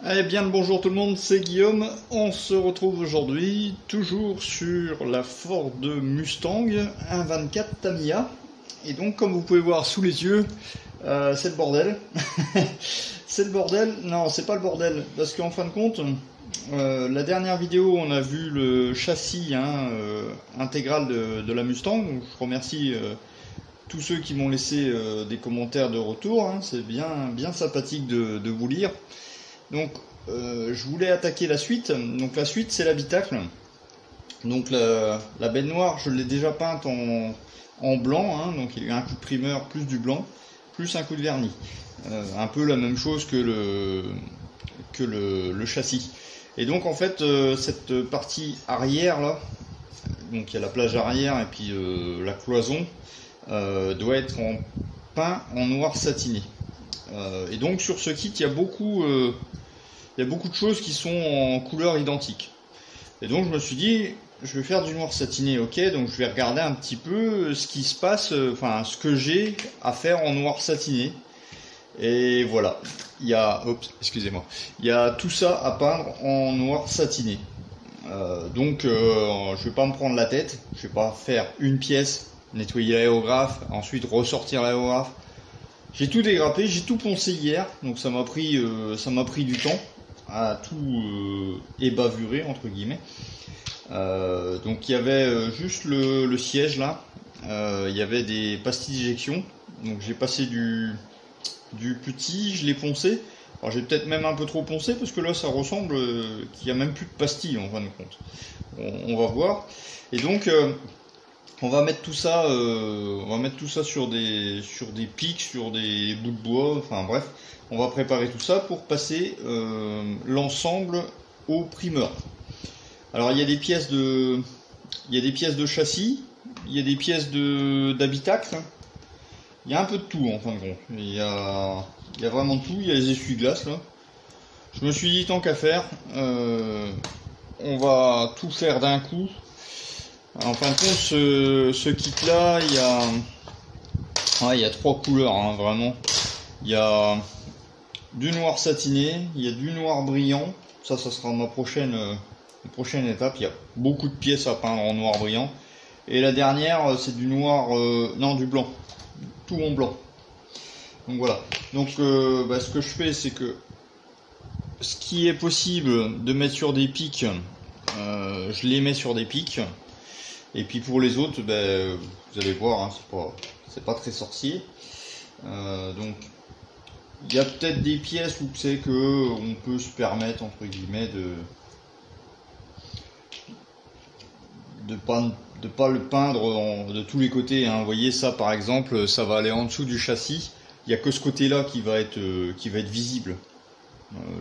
Eh bien le bonjour tout le monde, c'est Guillaume. On se retrouve aujourd'hui toujours sur la Ford Mustang 1.24 Tamiya. Et donc comme vous pouvez voir sous les yeux, c'est le bordel. C'est le bordel. Non, c'est pas le bordel, parce qu'en fin de compte, la dernière vidéo on a vu le châssis intégral de la Mustang. Donc, je remercie tous ceux qui m'ont laissé des commentaires de retour. C'est bien sympathique de vous lire. Donc je voulais attaquer la suite. Donc la suite c'est l'habitacle. Donc la benne noire je l'ai déjà peinte en blanc, donc il y a eu un coup de primeur plus du blanc plus un coup de vernis, un peu la même chose que le châssis. Et donc en fait cette partie arrière là, donc il y a la plage arrière et puis la cloison doit être peint en noir satiné. Et donc sur ce kit il y a beaucoup de choses qui sont en couleur identique. Et donc je me suis dit, je vais faire du noir satiné, ok, donc je vais regarder un petit peu ce qui se passe, enfin ce que j'ai à faire en noir satiné. Et voilà, il y a tout ça à peindre en noir satiné. Donc je vais pas me prendre la tête, je vais pas faire une pièce, nettoyer l'aérographe, ensuite ressortir l'aérographe. J'ai tout dégrappé, j'ai tout poncé hier, donc ça m'a pris du temps à tout ébavurer entre guillemets. Donc il y avait juste le siège là, il y avait des pastilles d'éjection, donc j'ai passé du petit, je l'ai poncé. Alors j'ai peut-être même un peu trop poncé parce que là ça ressemble qu'il n'y a même plus de pastilles en fin de compte. On va voir. Et donc on va mettre tout ça sur des pics, sur des bouts de bois, enfin bref, on va préparer tout ça pour passer l'ensemble au primeur. Alors il y a des pièces de châssis, il y a des pièces d'habitacle, il y a un peu de tout en fin de compte. Il y a vraiment de tout, il y a les essuie-glaces là. Je me suis dit tant qu'à faire, on va tout faire d'un coup. En fin de compte, ce kit là, il y a trois couleurs, vraiment. Il y a du noir satiné, il y a du noir brillant. Ça sera ma prochaine étape. Il y a beaucoup de pièces à peindre en noir brillant. Et la dernière, c'est du noir, du blanc, tout en blanc. Donc voilà. Donc ce que je fais, c'est que ce qui est possible de mettre sur des pics, je les mets sur des pics. Et puis pour les autres, vous allez voir, c'est pas très sorcier. Donc il y a peut-être des pièces où c'est que on peut se permettre entre guillemets de pas le peindre de tous les côtés. Vous voyez ça par exemple, ça va aller en dessous du châssis. Il n'y a que ce côté-là qui va être visible.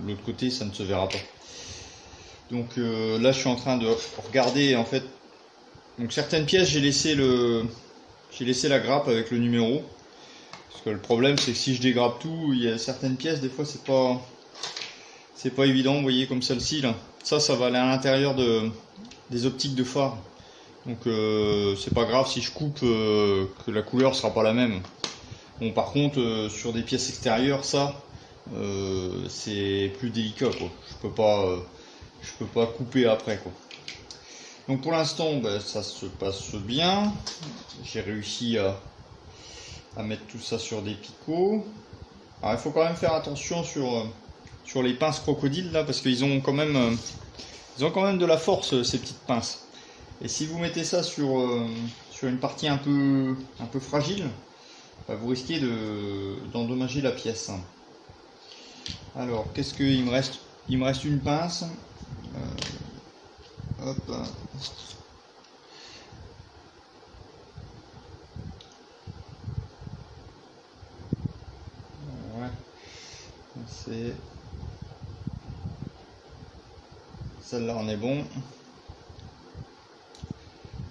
L'autre côté, ça ne se verra pas. Donc là, je suis en train de regarder en fait. Donc certaines pièces j'ai laissé la grappe avec le numéro, parce que le problème c'est que si je dégrappe tout, il y a certaines pièces des fois c'est pas évident. Vous voyez comme celle-ci là, ça va aller à l'intérieur des optiques de phare, donc c'est pas grave si je coupe, que la couleur sera pas la même. Bon par contre sur des pièces extérieures ça c'est plus délicat quoi. Je peux pas couper après quoi. Donc pour l'instant, ça se passe bien. J'ai réussi à mettre tout ça sur des picots. Alors il faut quand même faire attention sur les pinces crocodiles là, parce qu'ils ont quand même de la force ces petites pinces. Et si vous mettez ça sur une partie un peu fragile, vous risquez d'endommager la pièce. Alors qu'est-ce qu'il me reste? Il me reste une pince. Hop. Ouais. C'est celle-là, on est bon.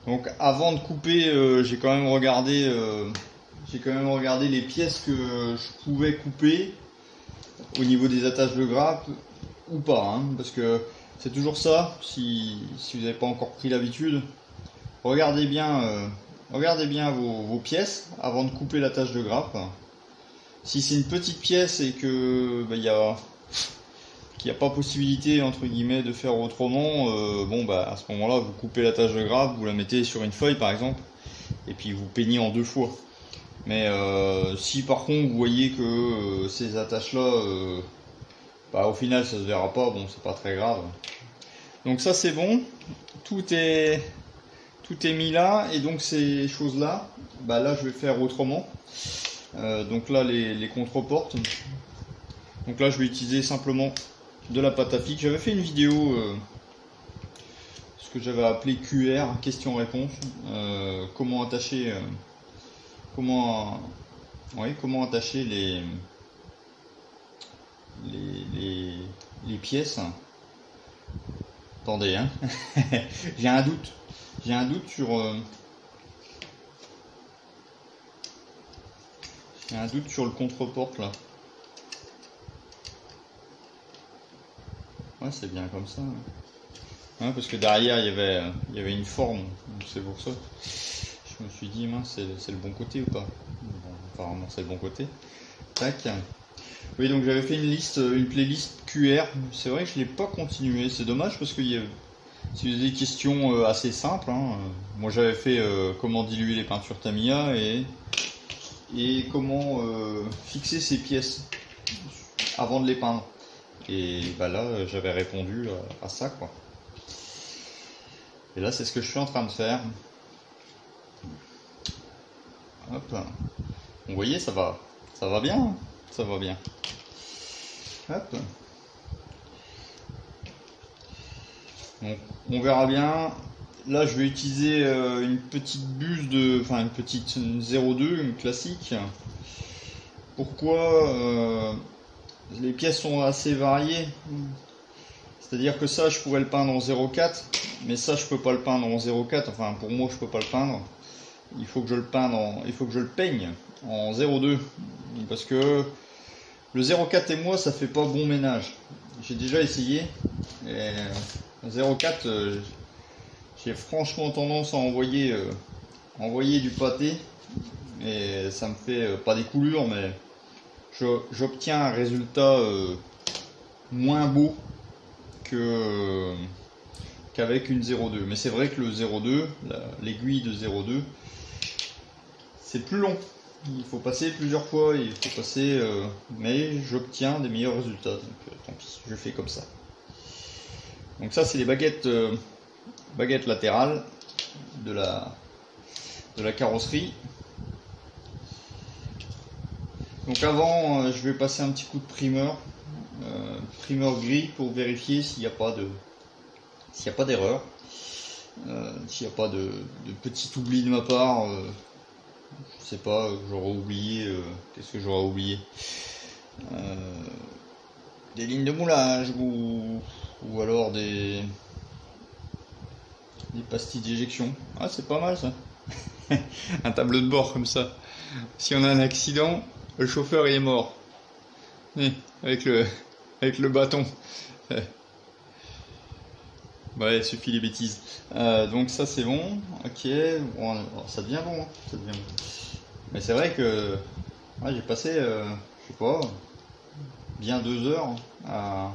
Donc avant de couper, j'ai quand même regardé les pièces que je pouvais couper au niveau des attaches de grappe ou pas, parce que c'est toujours ça, si vous n'avez pas encore pris l'habitude, regardez bien vos pièces avant de couper l'attache de grappe. Si c'est une petite pièce et que qu'il n'y a pas possibilité entre guillemets de faire autrement, bon bah à ce moment-là vous coupez l'attache de grappe, vous la mettez sur une feuille par exemple, et puis vous peignez en 2 fois. Mais si par contre vous voyez que ces attaches là, bah, au final ça se verra pas, bon c'est pas très grave. Donc ça c'est bon, tout est mis là, et donc ces choses là, bah là je vais faire autrement. Donc là les contreportes, donc là je vais utiliser simplement de la pâte à fixe. J'avais fait une vidéo, ce que j'avais appelé QR, question-réponse, comment attacher les pièces. Attendez, hein. J'ai un doute sur le contreporte là. Ouais, c'est bien comme ça. Ouais, parce que derrière il y avait une forme, donc c'est pour ça. Je me suis dit, mince, c'est le bon côté ou pas? Bon, apparemment c'est le bon côté. Tac. Oui, donc j'avais fait une playlist QR. C'est vrai que je l'ai pas continué. C'est dommage parce qu'il y a des questions assez simples. Hein. Moi j'avais fait comment diluer les peintures Tamiya et comment fixer ces pièces avant de les peindre. Et bah là j'avais répondu à ça quoi. Et là c'est ce que je suis en train de faire. Hop. Vous voyez, ça va bien, hein, ça va bien. Hop. Donc on verra bien. Là je vais utiliser une petite buse une petite 02, une classique. Pourquoi les pièces sont assez variées. C'est-à-dire que ça je pourrais le peindre en 0,4, mais ça je peux pas le peindre en 0,4. Enfin pour moi je peux pas le peindre. Il faut que je le peigne en 0,2 parce que le 0,4 et moi ça fait pas bon ménage. J'ai déjà essayé et 0,4 j'ai franchement tendance à envoyer du pâté et ça me fait pas des coulures, mais j'obtiens un résultat moins beau qu'avec une 0,2. Mais c'est vrai que le 0,2, l'aiguille de 0,2, c'est plus long. Il faut passer plusieurs fois, mais j'obtiens des meilleurs résultats. Donc tant pis, je fais comme ça. Donc ça c'est les baguettes latérales de la carrosserie. Donc avant, je vais passer un petit coup de primeur gris pour vérifier s'il n'y a pas d'erreur, s'il n'y a pas de petit oubli de ma part. Je sais pas, j'aurais oublié. Qu'est-ce que j'aurais oublié? Des lignes de moulage ou alors des pastilles d'éjection. Ah, c'est pas mal ça. Un tableau de bord comme ça. Si on a un accident, le chauffeur il est mort. Avec le bâton. Ouais, il suffit les bêtises. Donc ça c'est bon. Ok. Bon, alors, ça devient bon. Hein. Ça devient bon. Mais c'est vrai que j'ai passé, je sais pas, bien 2 heures à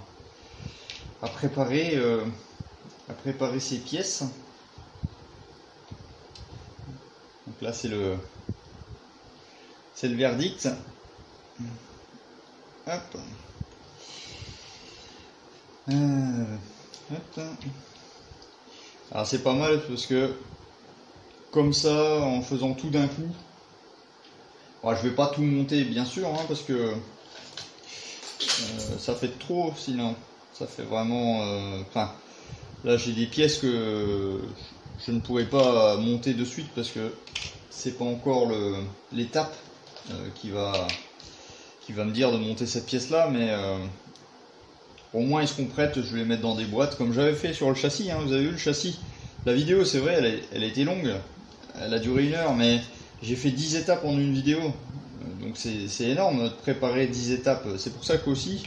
préparer ces pièces. Donc là c'est le verdict. Hop. Hop. Alors c'est pas mal parce que comme ça, en faisant tout d'un coup, alors, je vais pas tout monter bien sûr, hein, parce que ça fait trop sinon. Ça fait vraiment. Là j'ai des pièces que je ne pourrais pas monter de suite parce que c'est pas encore l'étape qui va me dire de monter cette pièce là, mais au moins ils seront prêtes. Je vais les mettre dans des boîtes comme j'avais fait sur le châssis. Hein, vous avez vu le châssis? La vidéo c'est vrai, elle a été longue, elle a duré 1 heure, mais j'ai fait 10 étapes en une vidéo, donc c'est énorme de préparer 10 étapes. C'est pour ça qu'aussi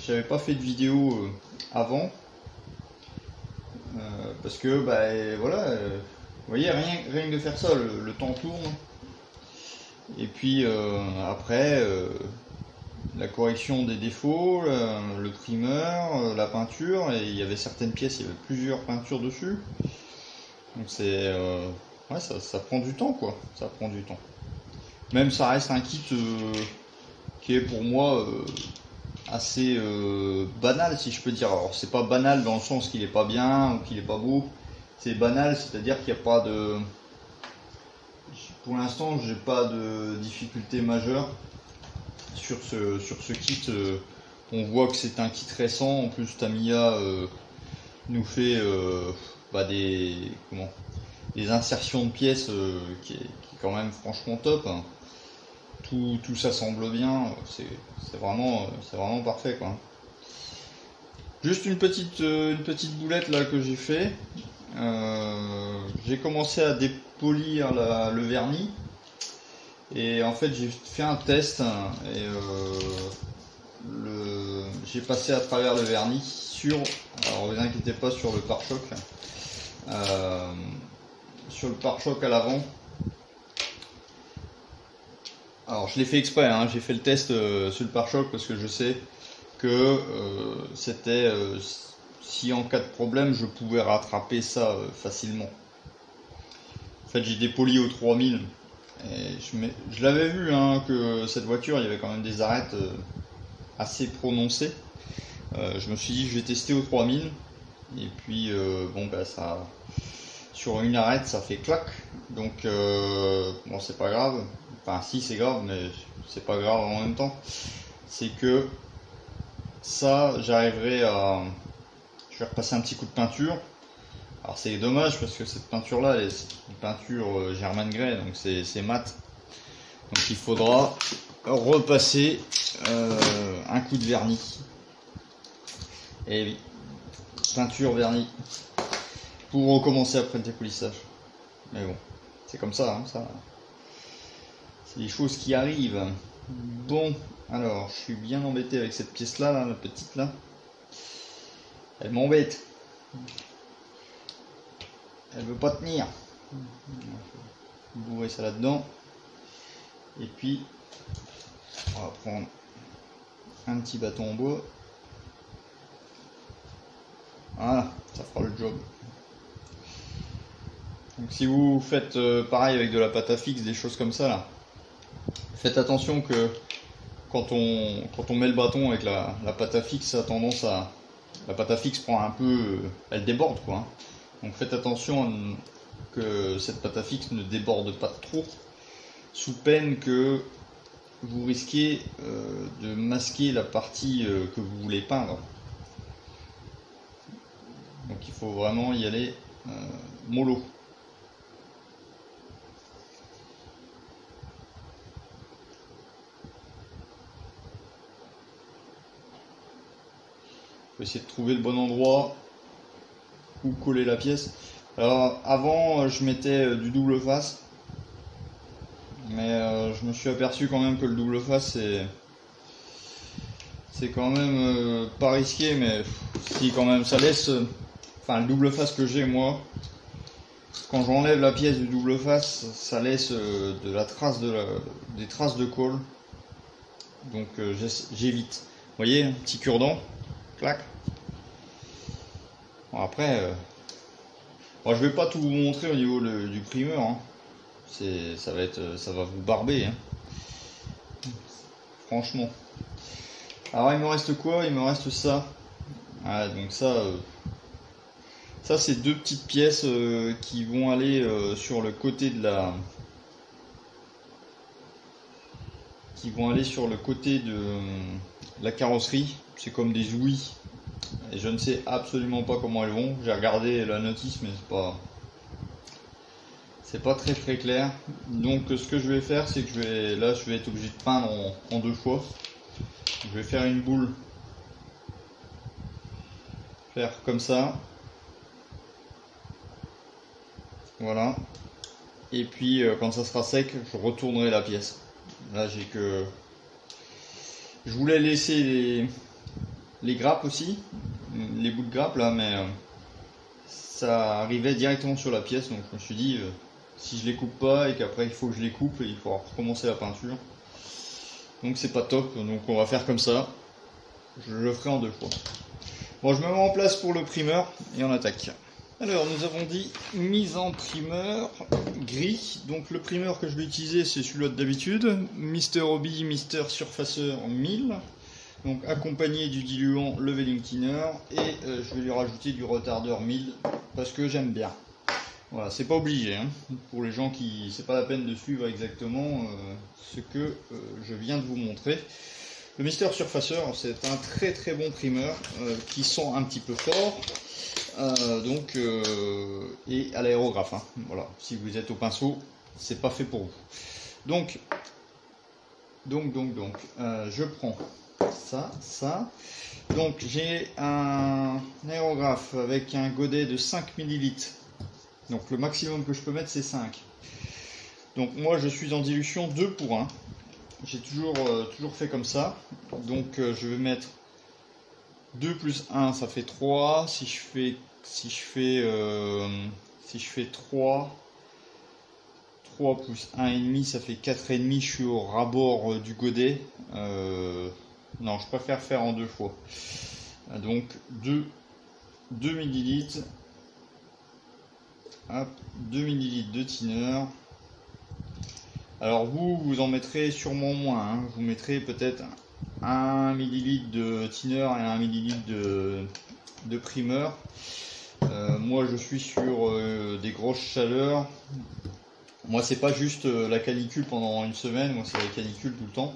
j'avais pas fait de vidéo avant, parce que voilà, vous voyez, rien que de faire ça, le temps tourne, et puis après la correction des défauts, le primeur, la peinture, et il y avait certaines pièces, il y avait plusieurs peintures dessus. Donc c'est ouais, ça prend du temps quoi, ça prend du temps. Même ça reste un kit qui est pour moi assez banal si je peux dire. Alors c'est pas banal dans le sens qu'il est pas bien ou qu'il est pas beau, c'est banal, c'est-à-dire qu'il n'y a pas de... Pour l'instant j'ai pas de difficulté majeure sur ce kit. On voit que c'est un kit récent, en plus Tamiya nous fait des insertions de pièces qui est quand même franchement top. Tout ça semble bien, c'est vraiment parfait quoi. Juste une petite boulette là que j'ai fait. J'ai commencé à dépolir le vernis et en fait j'ai fait un test et j'ai passé à travers le vernis sur, alors vous inquiétez pas, sur le pare-choc, à l'avant. Alors je l'ai fait exprès, hein, j'ai fait le test sur le pare-choc parce que je sais que c'était si en cas de problème je pouvais rattraper ça facilement. En fait j'ai dépoli au 3000 et je l'avais vu hein, que cette voiture il y avait quand même des arêtes assez prononcées. Je me suis dit je vais tester au 3000 et puis bon bah ça, sur une arête ça fait clac, donc bon c'est pas grave. Enfin si c'est grave, mais c'est pas grave en même temps. C'est que ça, j'arriverai à... Je vais repasser un petit coup de peinture. Alors c'est dommage parce que cette peinture là, c'est une peinture German Grey, donc c'est mat. Donc il faudra repasser un coup de vernis. Et oui, peinture vernis. Pour recommencer après le dépolissage. Mais bon, c'est comme ça, hein, ça... C'est des choses qui arrivent. Bon, alors, je suis bien embêté avec cette pièce-là, là, la petite là. Elle m'embête. Elle veut pas tenir. Bourrer ça là-dedans. Et puis, on va prendre un petit bâton en bois. Voilà, ça fera le job. Donc si vous faites pareil avec de la pâte à fixe, des choses comme ça là, faites attention que quand on met le bâton avec la pâte à fixe, ça a tendance à... La pâte à fixe prend un peu... elle déborde quoi. Donc faites attention que cette pâte à fixe ne déborde pas trop, sous peine que vous risquez de masquer la partie que vous voulez peindre. Donc il faut vraiment y aller mollo. Faut essayer de trouver le bon endroit où coller la pièce. Alors avant je mettais du double face, mais je me suis aperçu quand même que le double face c'est quand même pas risqué, mais si quand même ça laisse, enfin le double face que j'ai moi, quand j'enlève la pièce du double face, ça laisse de la trace des traces de colle, donc j'évite. Vous voyez, un petit cure-dent, clac. Bon, après, bon, je vais pas tout vous montrer au niveau du primeur, hein. Ça va vous barber, hein. Franchement. Alors il me reste quoi? Il me reste ça. Ah, donc ça c'est deux petites pièces qui vont aller sur le côté de la carrosserie. C'est comme des ouïes. Et je ne sais absolument pas comment elles vont. J'ai regardé la notice, mais c'est pas très très clair. Donc ce que je vais faire, c'est que je vais être obligé de peindre en deux fois. Je vais faire une boule, faire comme ça, voilà, et puis quand ça sera sec, je retournerai la pièce. Là je voulais laisser les grappes aussi, les bouts de grappes là, mais ça arrivait directement sur la pièce, donc je me suis dit si je les coupe pas et qu'après il faut que je les coupe, il faudra recommencer la peinture. Donc c'est pas top, donc on va faire comme ça. Je le ferai en 2 fois. Bon, je me mets en place pour le primeur et on attaque. Alors nous avons dit mise en primeur gris. Donc le primeur que je vais utiliser c'est celui-là d'habitude, Mr. Hobby Mr. Surfaceur 1000. Donc accompagné du diluant Leveling Thinner et je vais lui rajouter du retardeur 1000 parce que j'aime bien. Voilà, c'est pas obligé, hein. Pour les gens qui c'est pas la peine de suivre exactement ce que je viens de vous montrer. Le Mr. Surfaceur c'est un très bon primeur qui sent un petit peu fort. Et à l'aérographe, hein. Voilà, si vous êtes au pinceau, c'est pas fait pour vous. Donc, je prends ça. Donc j'ai un aérographe avec un godet de 5 ml. Donc le maximum que je peux mettre c'est 5. Donc moi je suis en dilution 2 pour 1. J'ai toujours fait comme ça. Donc je vais mettre 2 plus 1 ça fait 3. Si je fais 3 plus 1,5 ça fait 4,5. Je suis au rabord du godet. Non, je préfère faire en 2 fois. Donc 2 ml. Hop, 2 ml de thinner. Alors vous en mettrez sûrement moins, hein. Vous mettrez peut-être 1 ml de thinner et 1 ml de primeur. Moi je suis sur des grosses chaleurs. Moi c'est pas juste la canicule pendant une semaine, moi c'est la canicule tout le temps.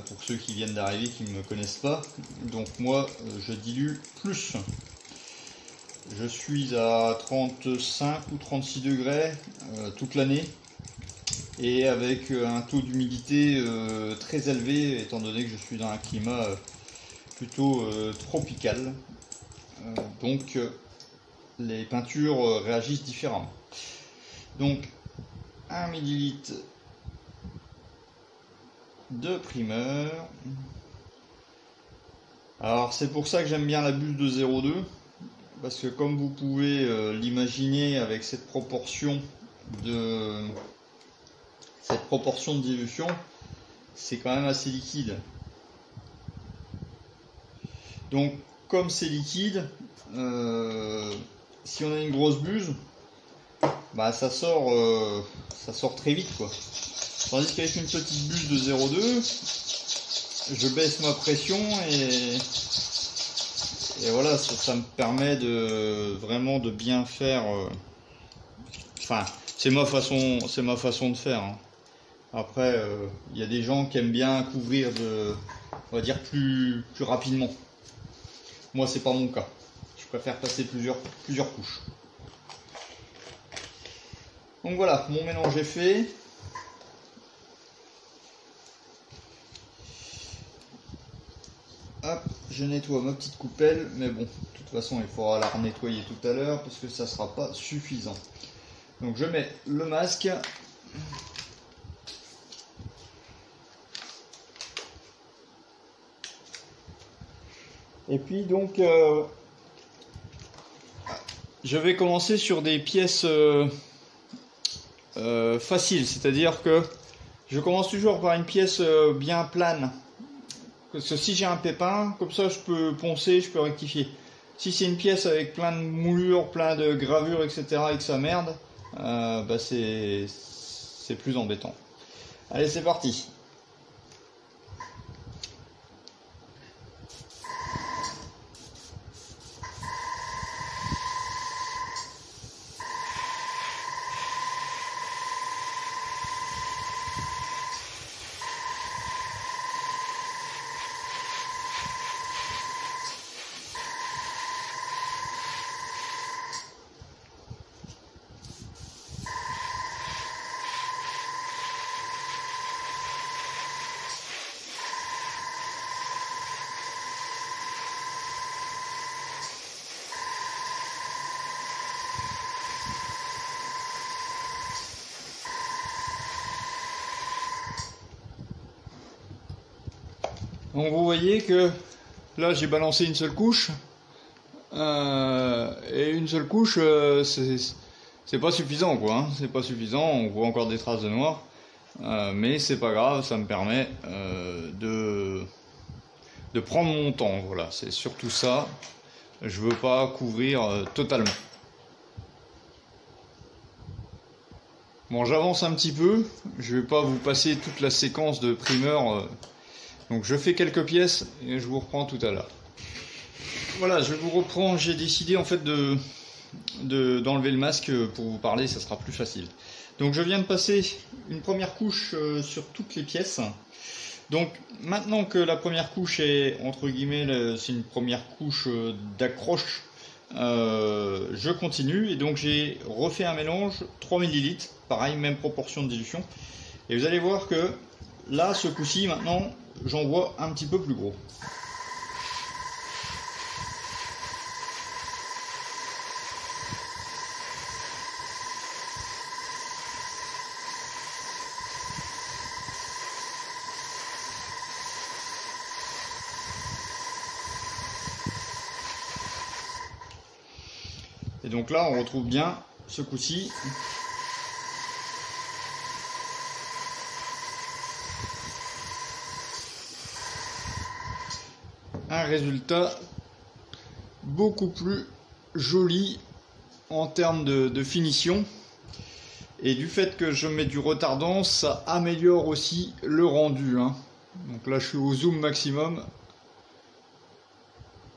Pour ceux qui viennent d'arriver qui ne me connaissent pas. Donc moi je dilue plus. Je suis à 35 ou 36 degrés toute l'année. Et avec un taux d'humidité très élevé, étant donné que je suis dans un climat plutôt tropical. Donc les peintures réagissent différemment. Donc 1 ml de primeur. Alors c'est pour ça que j'aime bien la bulle de 0,2 parce que comme vous pouvez l'imaginer avec cette proportion de dilution, c'est quand même assez liquide. Donc comme c'est liquide, si on a une grosse buse, bah ça sort très vite quoi. Tandis qu'avec une petite buse de 0,2, je baisse ma pression et voilà, ça me permet vraiment de bien faire. Enfin, c'est ma façon de faire, hein. Après, il y a des gens qui aiment bien couvrir on va dire plus rapidement. Moi, c'est pas mon cas. Je préfère passer plusieurs couches. Donc voilà, mon mélange est fait. Hop, je nettoie ma petite coupelle, mais bon, de toute façon, il faudra la renettoyer tout à l'heure parce que ça sera pas suffisant. Donc je mets le masque. Et puis donc, je vais commencer sur des pièces faciles, c'est-à-dire que je commence toujours par une pièce bien plane. Parce que si j'ai un pépin, comme ça je peux poncer, je peux rectifier. Si c'est une pièce avec plein de moulures, plein de gravures, etc. et que ça merde, bah c'est plus embêtant. Allez, c'est parti. Donc vous voyez que là j'ai balancé une seule couche et une seule couche c'est pas suffisant quoi, hein. C'est pas suffisant, on voit encore des traces de noir. mais c'est pas grave, ça me permet de prendre mon temps. Voilà, c'est surtout ça. Je veux pas couvrir totalement. Bon, j'avance un petit peu. Je vais pas vous passer toute la séquence de primeur. Donc je fais quelques pièces et je vous reprends tout à l'heure. Voilà, je vous reprends. J'ai décidé en fait d'enlever le masque pour vous parler, ça sera plus facile. Donc je viens de passer une première couche sur toutes les pièces. Donc maintenant que la première couche est entre guillemets, c'est une première couche d'accroche, je continue et donc j'ai refait un mélange 3 ml, pareil, même proportion de dilution. Et vous allez voir que là, ce coup-ci, maintenant, j'en vois un petit peu plus gros. Et donc là, on retrouve bien ce coup-ci. Un résultat beaucoup plus joli en termes de finition. Et du fait que je mets du retardant, ça améliore aussi le rendu. Hein. Donc là, je suis au zoom maximum.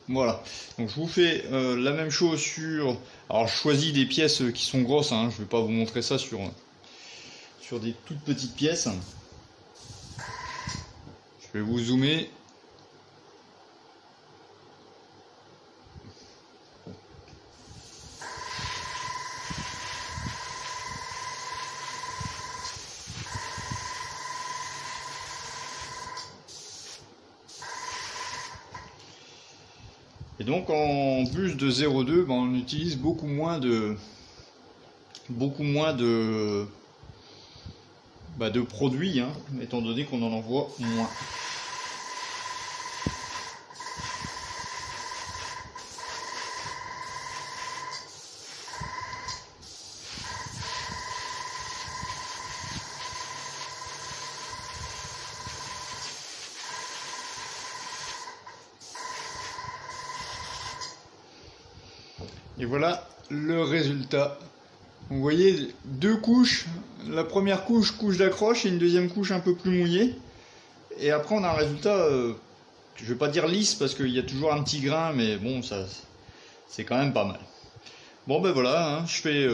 Voilà, donc je vous fais la même chose sur... Alors je choisis des pièces qui sont grosses, hein. Je ne vais pas vous montrer ça sur des toutes petites pièces. Je vais vous zoomer. Et donc en buse de 0,2, ben, on utilise beaucoup moins de produits, hein, étant donné qu'on en envoie moins. Et voilà le résultat. Vous voyez, deux couches. La première couche, couche d'accroche, et une deuxième couche un peu plus mouillée. Et après, on a un résultat, je vais pas dire lisse, parce qu'il y a toujours un petit grain, mais bon, ça, c'est quand même pas mal. Bon, ben voilà, hein, je fais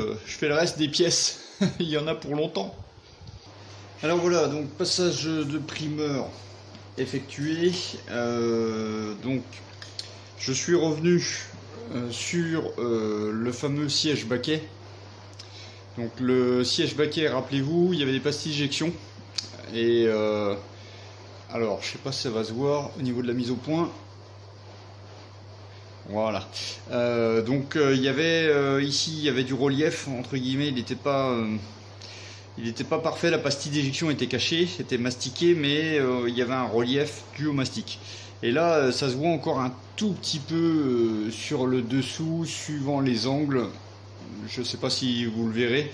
le reste des pièces. Il y en a pour longtemps. Alors voilà, donc passage de primeur effectué. Donc, je suis revenu sur le fameux siège baquet. Donc le siège baquet, rappelez-vous, il y avait des pastilles d'éjection. Et alors, je sais pas si ça va se voir au niveau de la mise au point. Voilà. Donc il y avait ici, il y avait du relief entre guillemets. Il n'était pas parfait. La pastille d'éjection était cachée, c'était mastiqué, mais il y avait un relief dû au mastic. Et là, ça se voit encore un tout petit peu sur le dessous, suivant les angles. Je ne sais pas si vous le verrez.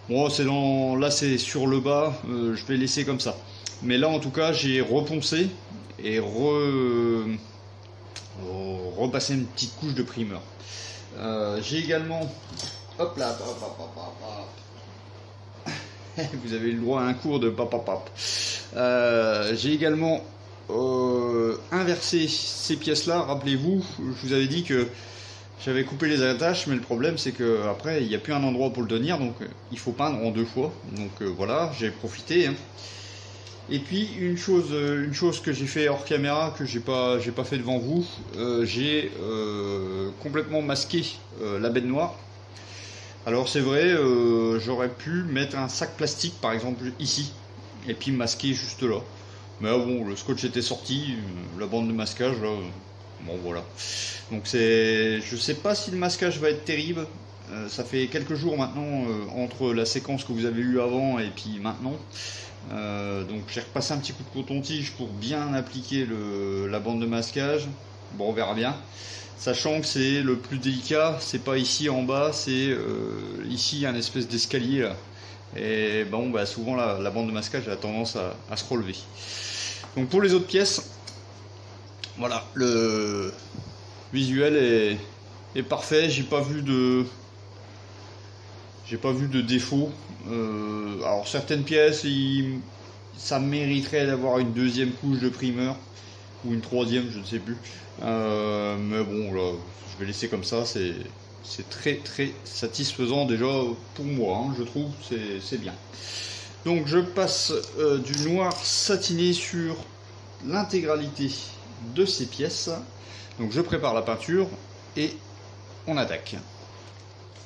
Bon, là c'est sur le bas, je vais laisser comme ça. Mais là, en tout cas, j'ai reponcé et repassé une petite couche de primeur. J'ai également... Hop là, vous avez le droit à un cours de papapap. J'ai également inversé ces pièces-là. Rappelez-vous, je vous avais dit que j'avais coupé les attaches, mais le problème c'est que après il n'y a plus un endroit pour le tenir, donc il faut peindre en deux fois. Donc voilà, j'ai profité. Hein. Et puis une chose que j'ai fait hors caméra, que j'ai pas fait devant vous, j'ai complètement masqué la benne noire. Alors c'est vrai, j'aurais pu mettre un sac plastique par exemple ici, et puis masquer juste là. Mais bon, le scotch était sorti, la bande de masquage là, bon voilà. Donc je sais pas si le masquage va être terrible. Ça fait quelques jours maintenant entre la séquence que vous avez eue avant et puis maintenant. Donc j'ai repassé un petit coup de coton-tige pour bien appliquer la bande de masquage. Bon, on verra bien. Sachant que c'est le plus délicat, c'est pas ici en bas, c'est ici un espèce d'escalier là. Et bon, bah, souvent la bande de masquage a tendance à se relever. Donc pour les autres pièces, voilà, le visuel est parfait. J'ai pas vu de défaut. Alors certaines pièces, ça mériterait d'avoir une deuxième couche de primeur ou une troisième, je ne sais plus. Mais bon, là, je vais laisser comme ça. C'est très très satisfaisant déjà pour moi, hein, je trouve. C'est bien. Donc je passe du noir satiné sur l'intégralité de ces pièces. Donc je prépare la peinture et on attaque.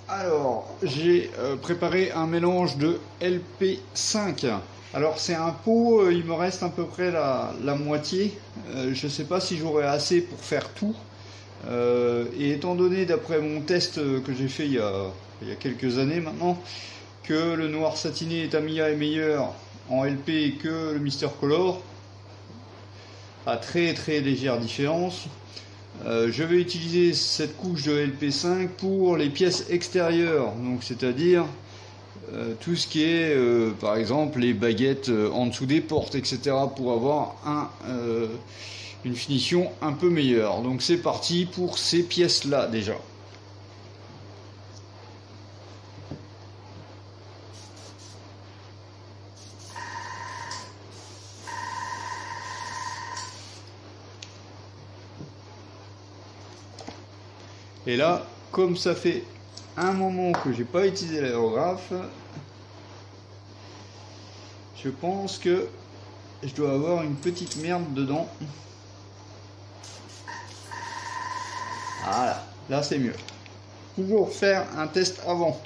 Alors j'ai préparé un mélange de LP5. Alors c'est un pot, il me reste à peu près la moitié. Je ne sais pas si j'aurai assez pour faire tout. Et étant donné, d'après mon test que j'ai fait il y a quelques années maintenant, que le noir satiné Tamiya est meilleur en LP que le Mister Color, à très très légère différence, je vais utiliser cette couche de LP5 pour les pièces extérieures, donc c'est-à-dire tout ce qui est par exemple les baguettes en dessous des portes, etc., pour avoir une finition un peu meilleure. Donc c'est parti pour ces pièces là déjà. Et là, comme ça fait un moment que j'ai pas utilisé l'aérographe, je pense que je dois avoir une petite merde dedans. Voilà, là c'est mieux. Toujours faire un test avant.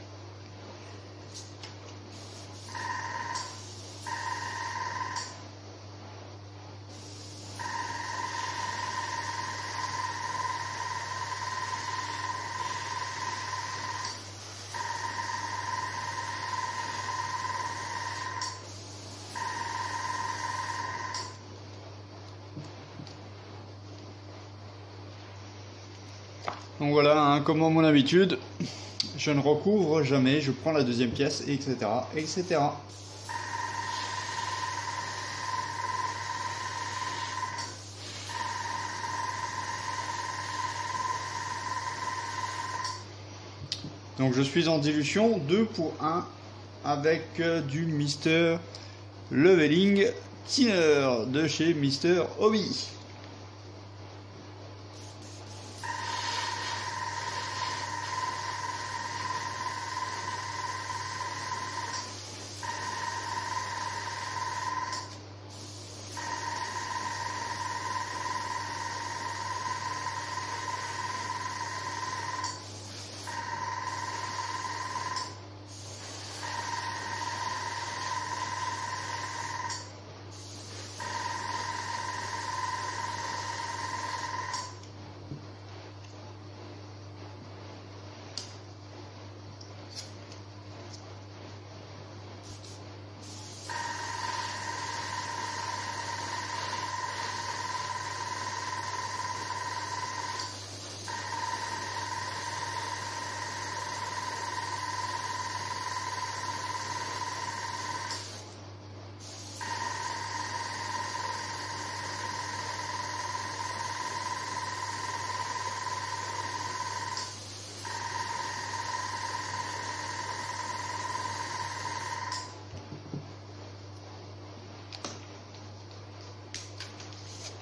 Donc voilà, hein, comme à mon habitude, je ne recouvre jamais, je prends la deuxième pièce, etc., etc. Donc je suis en dilution 2 pour 1 avec du Mister Leveling Thinner de chez Mister Hobby.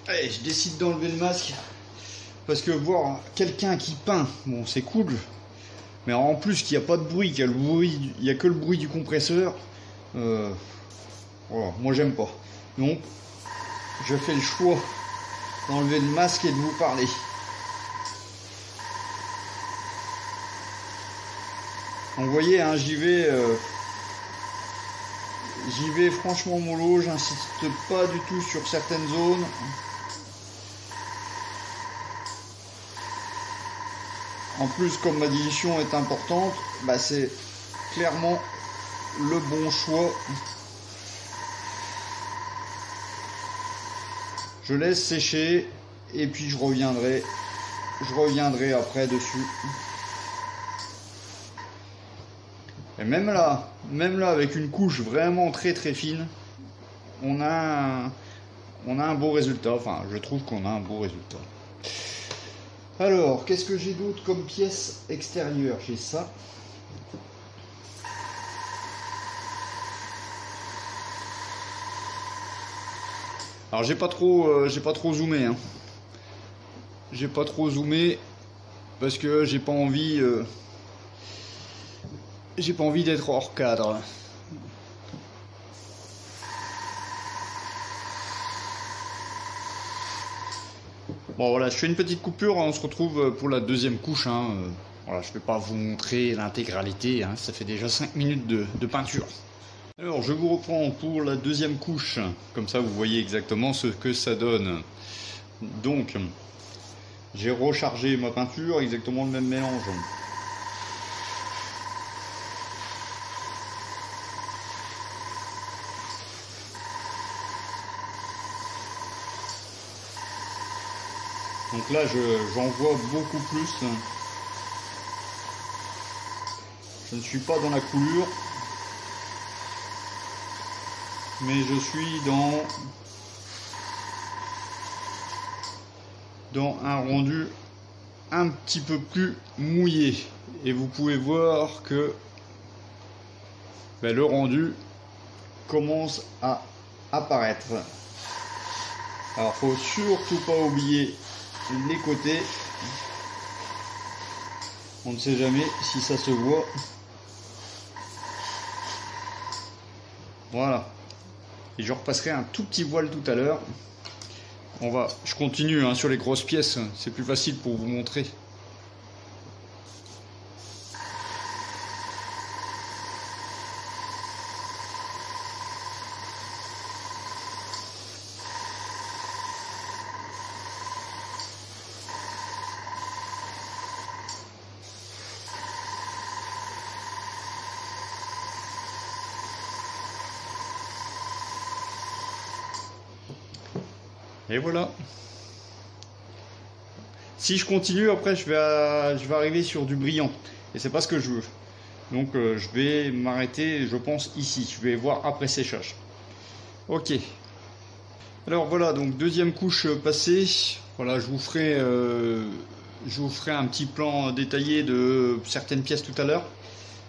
Allez, je décide d'enlever le masque parce que voir quelqu'un qui peint, bon c'est cool, mais en plus qu'il n'y a pas de bruit, qu'il y a que le bruit du compresseur, voilà, moi j'aime pas. Donc je fais le choix d'enlever le masque et de vous parler. Donc vous voyez, hein, j'y vais franchement mollo, j'insiste pas du tout sur certaines zones. En plus, comme ma dilution est importante, bah c'est clairement le bon choix. Je laisse sécher et puis je reviendrai après dessus. Et même là avec une couche vraiment très très fine, on a un beau résultat. Enfin, je trouve qu'on a un beau résultat. Alors, qu'est-ce que j'ai d'autre comme pièce extérieure? J'ai ça. Alors j'ai pas trop zoomé, hein. J'ai pas trop zoomé parce que j'ai pas envie d'être hors cadre. Bon voilà, je fais une petite coupure, on se retrouve pour la deuxième couche, hein. Voilà, je vais pas vous montrer l'intégralité, hein. Ça fait déjà 5 minutes de peinture. Alors je vous reprends pour la deuxième couche, comme ça vous voyez exactement ce que ça donne. Donc j'ai rechargé ma peinture, exactement le même mélange. Donc là j'en vois beaucoup plus. Je ne suis pas dans la coulure, mais je suis dans un rendu un petit peu plus mouillé. Et vous pouvez voir que le rendu commence à apparaître. Alors faut surtout pas oublier les côtés. On ne sait jamais si ça se voit. Voilà. Et je repasserai un tout petit voile tout à l'heure. Je continue, hein, sur les grosses pièces, c'est plus facile pour vous montrer. Et voilà. Si je continue, après je vais arriver sur du brillant. Et c'est pas ce que je veux. Donc je vais m'arrêter, je pense, ici. Je vais voir après séchage. Ok. Alors voilà, donc deuxième couche passée. Voilà, je vous ferai un petit plan détaillé de certaines pièces tout à l'heure.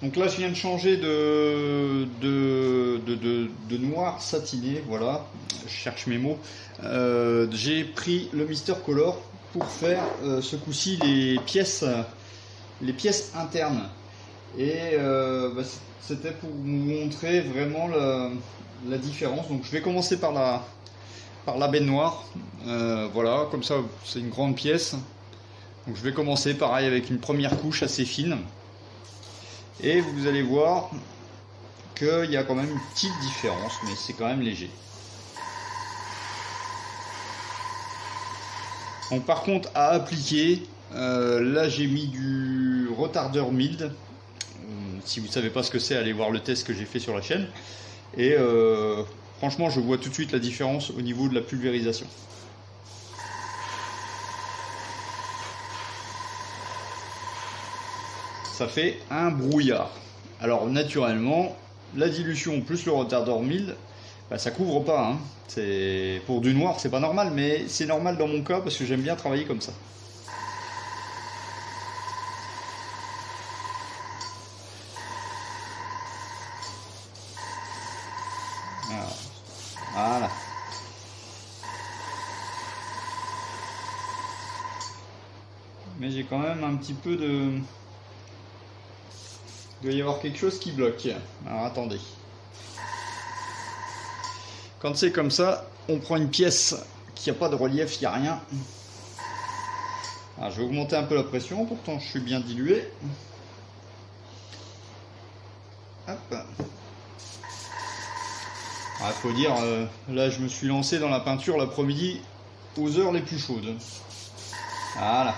Donc là, je viens de changer de noir satiné, voilà, je cherche mes mots. J'ai pris le Mister Color pour faire ce coup-ci les pièces internes. Et c'était pour vous montrer vraiment la différence. Donc je vais commencer par la baie noire. Voilà, comme ça, c'est une grande pièce. Donc je vais commencer pareil avec une première couche assez fine. Et vous allez voir qu'il y a quand même une petite différence, mais c'est quand même léger. Donc par contre à appliquer, là j'ai mis du retardeur mild. Si vous ne savez pas ce que c'est, allez voir le test que j'ai fait sur la chaîne. Et franchement je vois tout de suite la différence au niveau de la pulvérisation. Ça fait un brouillard. Alors naturellement, la dilution plus le retardeur mild, ça couvre pas, hein. C'est pour du noir, c'est pas normal, mais c'est normal dans mon cas parce que j'aime bien travailler comme ça. Voilà. Mais j'ai quand même un petit peu de... Il doit y avoir quelque chose qui bloque. Alors attendez. Quand c'est comme ça, on prend une pièce qui n'a pas de relief, il n'y a rien. Alors, je vais augmenter un peu la pression, pourtant je suis bien dilué. Hop. Il faut dire, là je me suis lancé dans la peinture l'après-midi aux heures les plus chaudes. Voilà.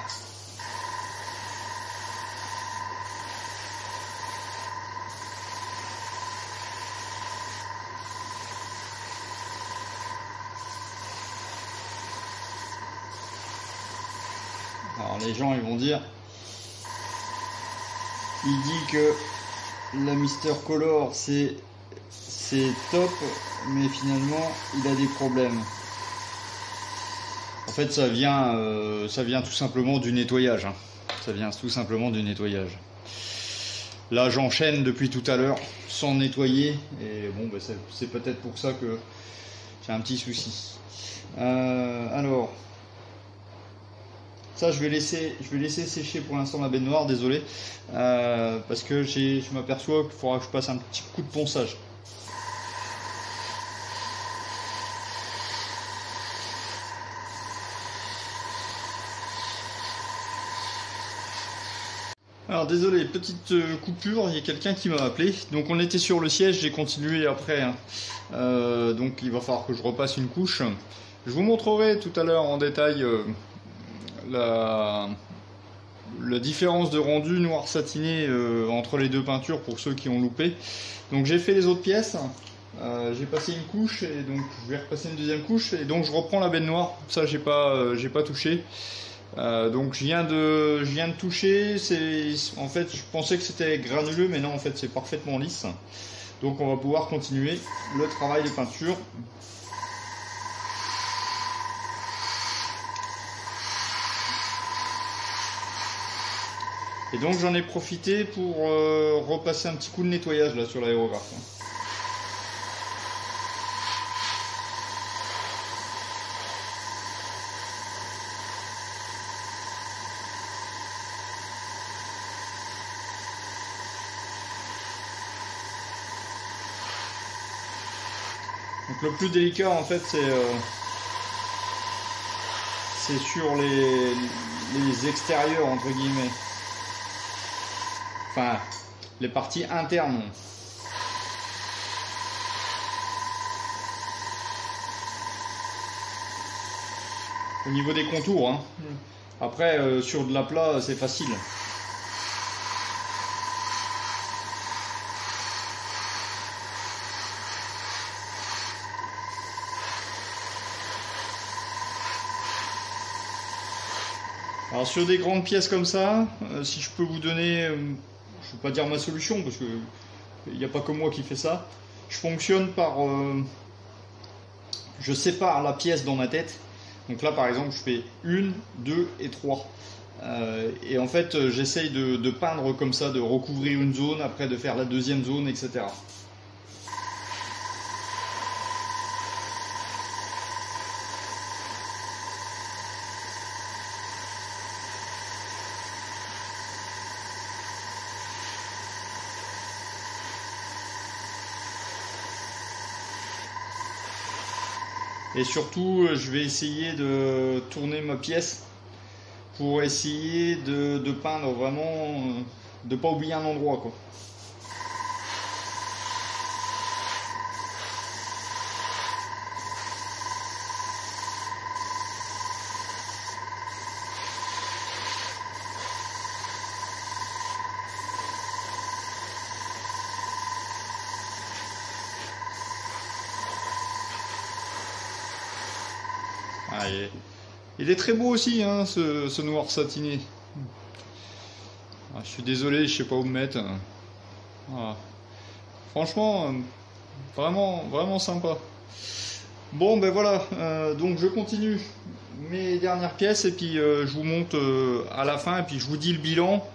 Alors les gens ils vont dire, il dit que la Mister Color c'est top, mais finalement il a des problèmes. En fait ça vient tout simplement du nettoyage, hein. Ça vient tout simplement du nettoyage. Là j'enchaîne depuis tout à l'heure sans nettoyer, et bon bah, c'est peut-être pour ça que j'ai un petit souci. Alors ça je vais laisser sécher pour l'instant la baignoire, désolé, parce que je m'aperçois qu'il faudra que je passe un petit coup de ponçage. Alors désolé, petite coupure, il y a quelqu'un qui m'a appelé. Donc on était sur le siège, j'ai continué après, hein. Donc il va falloir que je repasse une couche. Je vous montrerai tout à l'heure en détail la différence de rendu noir satiné entre les deux peintures pour ceux qui ont loupé. Donc j'ai fait les autres pièces, j'ai passé une couche et donc je vais repasser une deuxième couche, et donc je reprends la benne noire. Ça j'ai pas touché. Donc je viens de toucher. En fait je pensais que c'était granuleux, mais non, en fait c'est parfaitement lisse. Donc on va pouvoir continuer le travail de peinture. Et donc j'en ai profité pour repasser un petit coup de nettoyage là sur l'aérographe. Donc le plus délicat en fait c'est sur les extérieurs entre guillemets. Enfin, les parties internes. Au niveau des contours, hein. Après, sur de l'aplat, c'est facile. Alors sur des grandes pièces comme ça, si je peux vous donner, je ne vais pas dire ma solution parce que il n'y a pas que moi qui fais ça. Je fonctionne par, je sépare la pièce dans ma tête. Donc là par exemple je fais 1, 2 et 3. Et en fait j'essaye de peindre comme ça, de recouvrir une zone, après de faire la deuxième zone, etc. Et surtout, je vais essayer de tourner ma pièce pour essayer de peindre vraiment, de pas oublier un endroit, quoi. Ah, il est très beau aussi, hein, ce noir satiné. Ah, je suis désolé, je sais pas où me mettre. Voilà. Franchement, vraiment, vraiment sympa. Bon, ben voilà, donc je continue mes dernières pièces et puis je vous montre à la fin et puis je vous dis le bilan.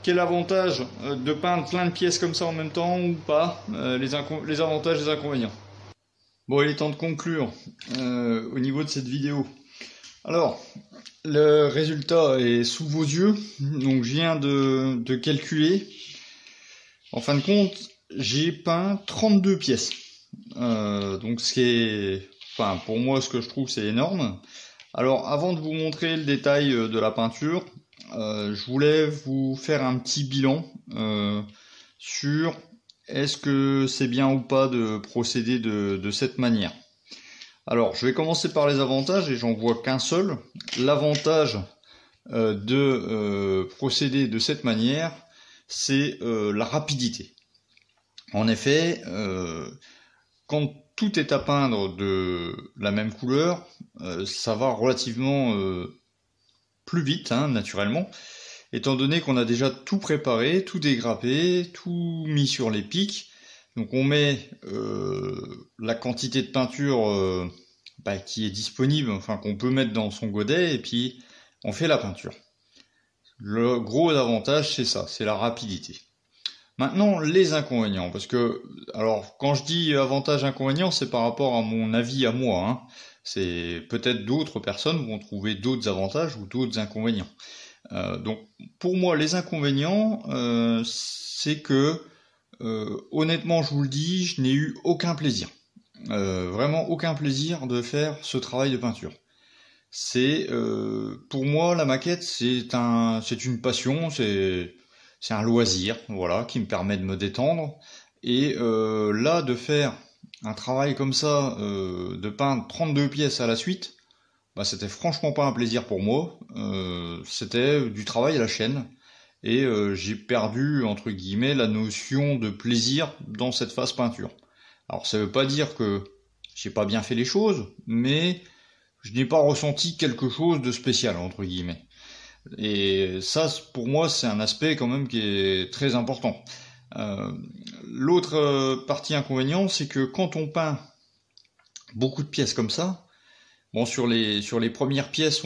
Quel avantage de peindre plein de pièces comme ça en même temps ou pas, les avantages et les inconvénients. Bon, il est temps de conclure au niveau de cette vidéo. Alors, le résultat est sous vos yeux, donc je viens de calculer. En fin de compte, j'ai peint 32 pièces. Donc ce qui est, enfin pour moi ce que je trouve c'est énorme. Alors avant de vous montrer le détail de la peinture, je voulais vous faire un petit bilan sur est-ce que c'est bien ou pas de procéder de cette manière. Alors je vais commencer par les avantages et j'en vois qu'un seul. L'avantage de procéder de cette manière, c'est la rapidité. En effet, quand tout est à peindre de la même couleur, ça va relativement plus vite, hein, naturellement. étant donné qu'on a déjà tout préparé, tout dégrappé, tout mis sur les pics. Donc on met la quantité de peinture qui est disponible, enfin qu'on peut mettre dans son godet, et puis on fait la peinture. Le gros avantage, c'est ça, c'est la rapidité. Maintenant, les inconvénients, parce que, alors, quand je dis avantage-inconvénient, c'est par rapport à mon avis à moi, hein. C'est peut-être d'autres personnes vont trouver d'autres avantages ou d'autres inconvénients. Donc, pour moi, les inconvénients, c'est que, honnêtement, je vous le dis, je n'ai eu aucun plaisir. Vraiment aucun plaisir de faire ce travail de peinture. C'est, pour moi, la maquette, c'est une passion, c'est un loisir, voilà, qui me permet de me détendre. Et là, de faire un travail comme ça, de peindre 32 pièces à la suite, bah, c'était franchement pas un plaisir pour moi. C'était du travail à la chaîne. Et j'ai perdu, entre guillemets, la notion de plaisir dans cette phase peinture. Alors ça veut pas dire que j'ai pas bien fait les choses, mais je n'ai pas ressenti quelque chose de spécial, entre guillemets. Et ça, pour moi, c'est un aspect quand même qui est très important. L'autre partie inconvénient, c'est que quand on peint beaucoup de pièces comme ça, bon, sur les premières pièces,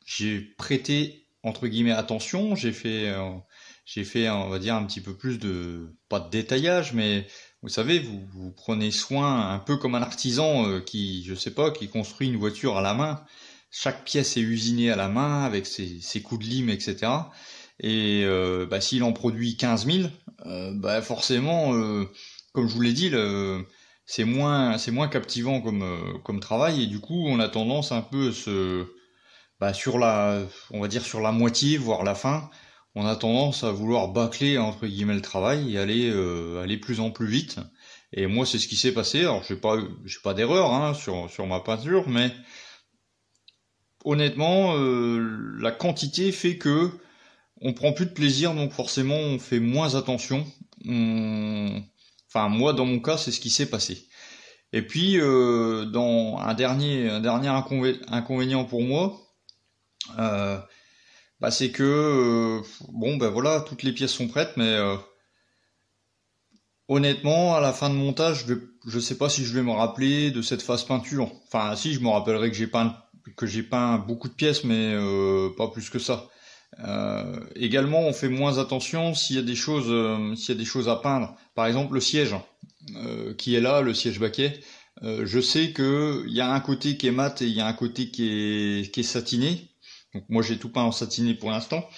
j'ai prêté, entre guillemets, attention, j'ai fait, on va dire, un petit peu plus pas de détaillage, mais vous savez, vous prenez soin, un peu comme un artisan qui construit une voiture à la main. Chaque pièce est usinée à la main avec ses coups de lime, etc. Et s'il en produit 15 000, forcément, comme je vous l'ai dit, c'est moins captivant comme travail, et du coup, on a tendance un peu sur la moitié, voire la fin, on a tendance à vouloir bâcler, entre guillemets, le travail et aller plus en plus vite. Et moi, c'est ce qui s'est passé. Alors, j'ai pas d'erreur, hein, sur ma peinture, mais honnêtement, la quantité fait que on prend plus de plaisir, donc forcément, on fait moins attention. Enfin, moi, dans mon cas, c'est ce qui s'est passé. Et puis, dans un dernier inconvénient pour moi, c'est que voilà, toutes les pièces sont prêtes, mais honnêtement, à la fin de montage, je sais pas si je vais me rappeler de cette phase peinture. Enfin, si, je me rappellerai que j'ai peint beaucoup de pièces, mais pas plus que ça. Également, on fait moins attention s'il y a des choses à peindre. Par exemple, le siège qui est là, le siège baquet. Je sais que il y a un côté qui est mat et il y a un côté qui est satiné. Donc moi j'ai tout peint en satiné pour l'instant,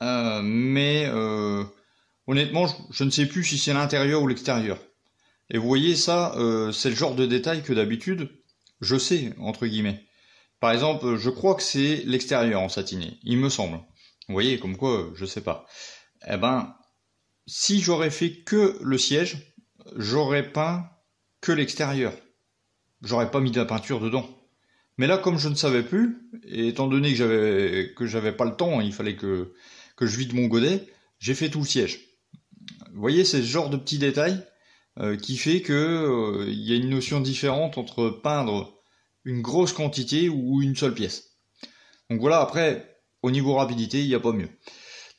mais honnêtement je ne sais plus si c'est l'intérieur ou l'extérieur. Et vous voyez ça, c'est le genre de détail que d'habitude je sais, entre guillemets. Par exemple, je crois que c'est l'extérieur en satiné, il me semble. Vous voyez, comme quoi je sais pas. Eh ben, si j'aurais fait que le siège, j'aurais peint que l'extérieur. J'aurais pas mis de la peinture dedans. Mais là, comme je ne savais plus, et étant donné que j'avais pas le temps, il fallait que je vide mon godet, j'ai fait tout le siège. Vous voyez, c'est ce genre de petit détail qui fait que y a une notion différente entre peindre une grosse quantité ou une seule pièce. Donc voilà, après, au niveau rapidité, il n'y a pas mieux.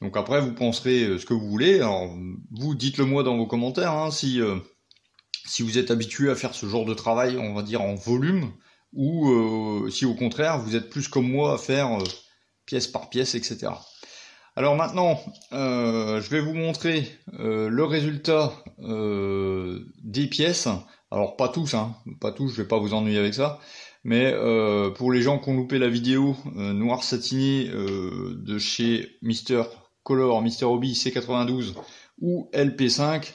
Donc après, vous penserez ce que vous voulez. Alors, vous dites-le moi dans vos commentaires, hein, si vous êtes habitué à faire ce genre de travail, on va dire en volume, ou si au contraire vous êtes plus comme moi à faire pièce par pièce, etc. Alors maintenant, je vais vous montrer le résultat des pièces. Alors pas tous, je vais pas vous ennuyer avec ça, mais pour les gens qui ont loupé la vidéo noir satiné de chez Mr. Color, Mr. Hobby C92 ou LP5,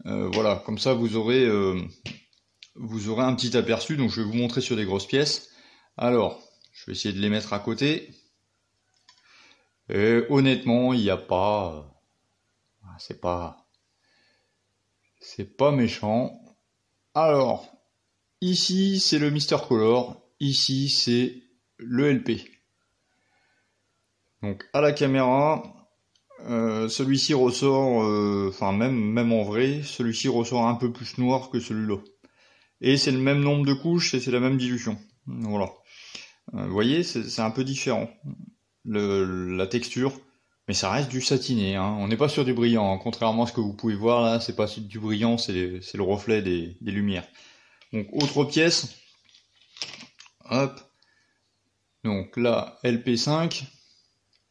voilà, comme ça vous aurez un petit aperçu. Donc je vais vous montrer sur des grosses pièces. Alors, je vais essayer de les mettre à côté. Et honnêtement, il n'y a pas... c'est pas méchant. Alors, ici c'est le Mr. Color, ici c'est le LP. Donc à la caméra, celui-ci ressort, même en vrai, celui-ci ressort un peu plus noir que celui-là. Et c'est le même nombre de couches et c'est la même dilution. Voilà. Vous voyez, c'est un peu différent. la texture, mais ça reste du satiné, hein. On n'est pas sur du brillant, hein. Contrairement à ce que vous pouvez voir là, c'est pas du brillant, c'est le reflet des lumières. Donc autre pièce, hop, donc là LP5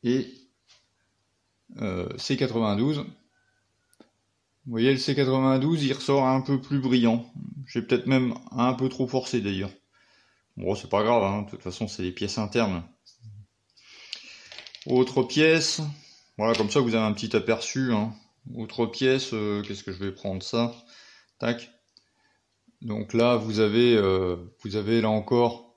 et C92. Vous voyez, le C92 il ressort un peu plus brillant, j'ai peut-être même un peu trop forcé d'ailleurs. Bon, c'est pas grave, hein. De toute façon c'est des pièces internes. Autre pièce, voilà, comme ça vous avez un petit aperçu, hein. Autre pièce, qu'est-ce que je vais prendre ça, tac. Donc là vous avez là encore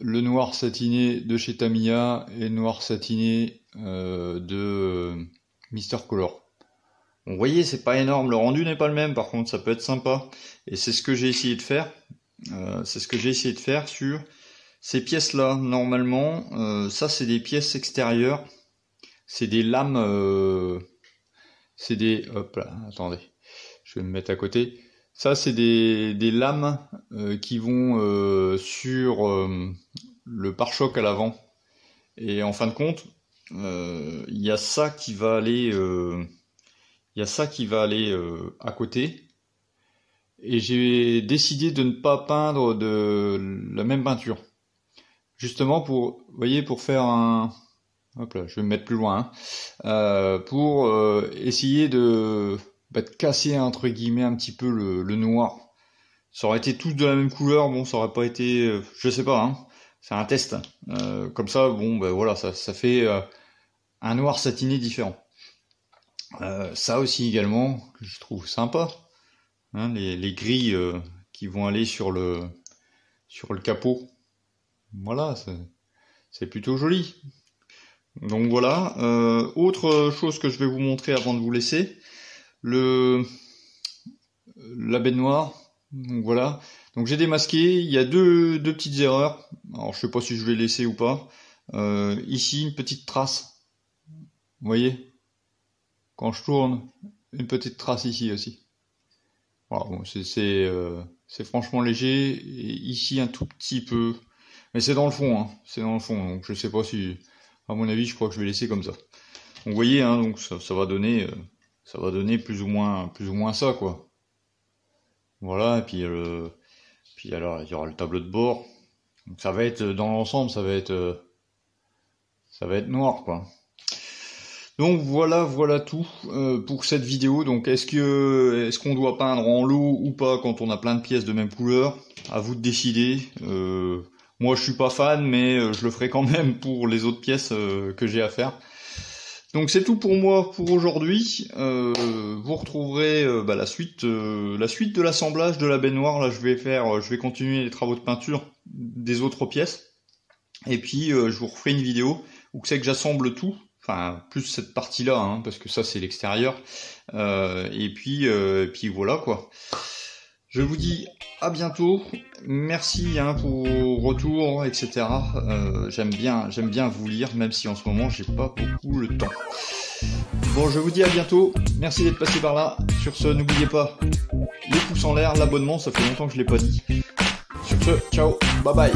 le noir satiné de chez Tamiya et le noir satiné de Mister Color. Bon, vous voyez, c'est pas énorme, le rendu n'est pas le même, par contre ça peut être sympa, et c'est ce que j'ai essayé de faire. Sur ces pièces là. Normalement ça c'est des pièces extérieures, c'est des lames, hop là, attendez, je vais me mettre à côté. Ça c'est des lames qui vont sur le pare-choc à l'avant, et en fin de compte il y a ça qui va aller à côté. Et j'ai décidé de ne pas peindre de la même peinture. Justement pour, vous voyez, pour faire un... Hop là, je vais me mettre plus loin. Hein, pour essayer de casser, entre guillemets, un petit peu le noir. Ça aurait été tous de la même couleur, bon, ça aurait pas été... je sais pas, hein, c'est un test. Comme ça, bon, voilà, ça fait un noir satiné différent. Ça aussi également, que je trouve sympa. Hein, les grilles qui vont aller sur le capot, voilà, c'est plutôt joli. Donc voilà, autre chose que je vais vous montrer avant de vous laisser, la baignoire. Donc voilà, donc j'ai démasqué, il y a deux petites erreurs, alors je sais pas si je vais laisser ou pas. Ici une petite trace, vous voyez, quand je tourne, une petite trace ici aussi. Voilà, bon, c'est franchement léger, et ici un tout petit peu, mais c'est dans le fond, hein, c'est dans le fond, donc je sais pas si, à mon avis, je crois que je vais laisser comme ça. Donc vous voyez, hein, donc ça va donner plus ou moins ça, quoi. Voilà, et puis alors il y aura le tableau de bord, donc ça va être, dans l'ensemble, ça va être noir, quoi. Donc voilà tout pour cette vidéo. Donc est-ce qu'on doit peindre en lot ou pas quand on a plein de pièces de même couleur? À vous de décider. Moi je suis pas fan, mais je le ferai quand même pour les autres pièces que j'ai à faire. Donc c'est tout pour moi pour aujourd'hui. Vous retrouverez la suite de l'assemblage de la baignoire. Là je vais continuer les travaux de peinture des autres pièces. Et puis je vous referai une vidéo où c'est que j'assemble tout. Enfin, plus cette partie-là, hein, parce que ça c'est l'extérieur. Et puis voilà quoi. Je vous dis à bientôt. Merci hein, pour vos retours, etc. J'aime bien vous lire, même si en ce moment j'ai pas beaucoup le temps. Bon, je vous dis à bientôt. Merci d'être passé par là. Sur ce, n'oubliez pas les pouces en l'air, l'abonnement, ça fait longtemps que je l'ai pas dit. Sur ce, ciao, bye bye.